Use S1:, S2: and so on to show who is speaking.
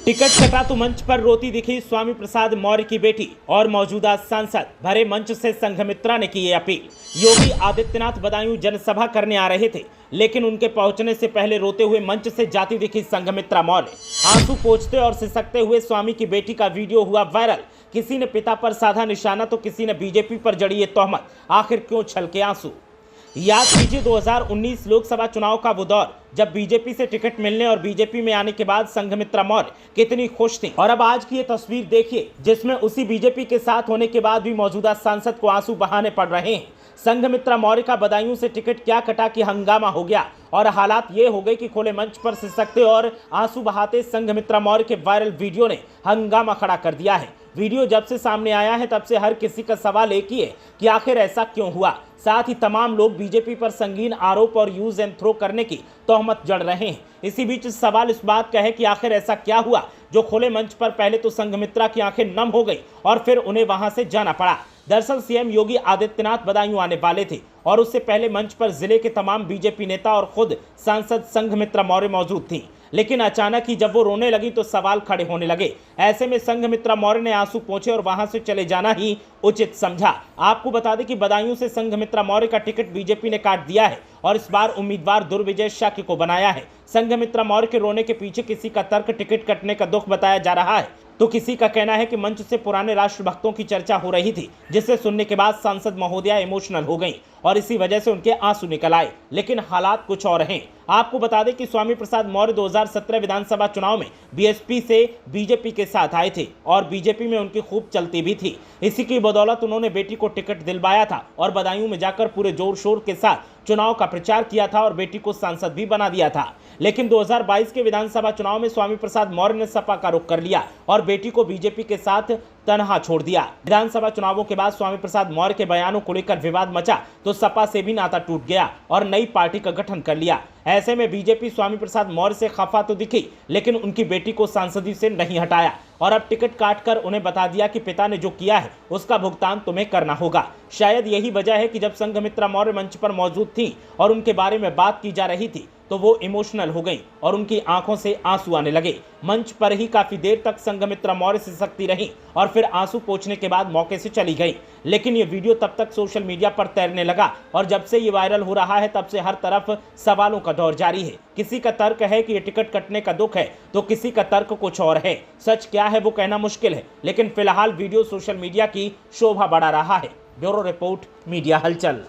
S1: Ticket कटा तो मंच पर रोती दिखी स्वामी प्रसाद मौर्य की बेटी और मौजूदा सांसद। भरे मंच से संघमित्रा ने की ये अपील। योगी आदित्यनाथ बदायूं जनसभा करने आ रहे थे, लेकिन उनके पहुंचने से पहले रोते हुए मंच से जाती दिखी संघमित्रा मौर्य। आंसू पोंछते और सिसकते हुए स्वामी की बेटी का वीडियो हुआ वायरल। किसी ने पिता पर साधा निशाना तो किसी ने बीजेपी पर जड़ी ये तोहमत। आखिर क्यों छलके आंसू? याद कीजिए 2019 लोकसभा चुनाव का वो दौर, जब बीजेपी से टिकट मिलने और बीजेपी में आने के बाद संघमित्रा मौर्य कितनी खुश थी। और अब आज की ये तस्वीर देखिए, जिसमें उसी बीजेपी के साथ होने के बाद भी मौजूदा सांसद को आंसू बहाने पड़ रहे हैं। संघमित्रा मौर्य का बदायूं से टिकट क्या कटा कि हंगामा हो गया और हालात ये हो गए कि खुले मंच पर सिसकते और आंसू बहाते संघमित्रा मौर्य के वायरल वीडियो ने हंगामा खड़ा कर दिया है। वीडियो जब से सामने आया है तब से हर किसी का सवाल एक ही है कि आखिर ऐसा क्यों हुआ। साथ ही तमाम लोग बीजेपी पर संगीन आरोप और यूज एंड थ्रो करने की तोहमत जड़ रहे हैं। इसी बीच सवाल इस बात का है कि आखिर ऐसा क्या हुआ जो खुले मंच पर पहले तो संघमित्रा की आंखें नम हो गई और फिर उन्हें वहां से जाना पड़ा। दरअसल सीएम योगी आदित्यनाथ बदायूं आने वाले थे और उससे पहले मंच पर जिले के तमाम बीजेपी नेता और खुद सांसद संघमित्रा मौर्य मौजूद थी। लेकिन अचानक ही जब वो रोने लगी तो सवाल खड़े होने लगे। ऐसे में संघमित्रा मौर्य ने आंसू पोंछे और वहां से चले जाना ही उचित समझा। आपको बता दें कि बदायूं से संघमित्रा मौर्य का टिकट बीजेपी ने काट दिया है और इस बार उम्मीदवार दुर्विजय शाक्य को बनाया है। संघमित्रा मौर्य के रोने के पीछे किसी का तर्क टिकट कटने का दुख बताया जा रहा है, तो किसी का कहना है कि मंच से पुराने राष्ट्रभक्तों की चर्चा हो रही थी, जिसे सुनने के बाद सांसद महोदया इमोशनल हो गईं और इसी वजह से उनके आंसू निकल आए। लेकिन हालात कुछ और हैं। आपको बता दें कि स्वामी प्रसाद मौर्य 2017 विधानसभा चुनाव में बीएसपी से बीजेपी के साथ आए थे और बीजेपी में उनकी खूब चलती भी थी। इसी की बदौलत उन्होंने बेटी को टिकट दिलवाया था और बदायूं में जाकर पूरे जोर शोर के साथ चुनाव का प्रचार किया था और बेटी को सांसद भी बना दिया था। लेकिन 2022 के विधानसभा चुनाव में स्वामी प्रसाद मौर्य ने सपा का रुख कर लिया और बेटी को बीजेपी के साथ तनहा छोड़ दिया। विधानसभा चुनावों के बाद स्वामी प्रसाद मौर्य के बयानों को लेकर विवाद मचा तो सपा से भी नाता टूट गया और नई पार्टी का गठन कर लिया। ऐसे में बीजेपी स्वामी प्रसाद मौर्य से खफा तो दिखी, लेकिन उनकी बेटी को सांसदी से नहीं हटाया और अब टिकट काटकर उन्हें बता दिया कि पिता ने जो किया है उसका भुगतान तुम्हें करना होगा। शायद यही वजह है कि जब संघमित्रा मौर्य मंच पर मौजूद थी और उनके बारे में बात की जा रही थी तो वो इमोशनल हो गई और उनकी आंखों से आंसू आने लगे। मंच पर ही काफी देर तक संघमित्रा मौर्य सिसकती रही और फिर आंसू पोंछने के बाद मौके से चली गई। लेकिन ये वीडियो तब तक सोशल मीडिया पर तैरने लगा और जब से ये वायरल हो रहा है तब से हर तरफ सवालों का दौर जारी है। किसी का तर्क है कि ये टिकट कटने का दुख है तो किसी का तर्क कुछ और है। सच क्या है वो कहना मुश्किल है, लेकिन फिलहाल वीडियो सोशल मीडिया की शोभा बढ़ा रहा है। ब्यूरो रिपोर्ट, मीडिया हलचल।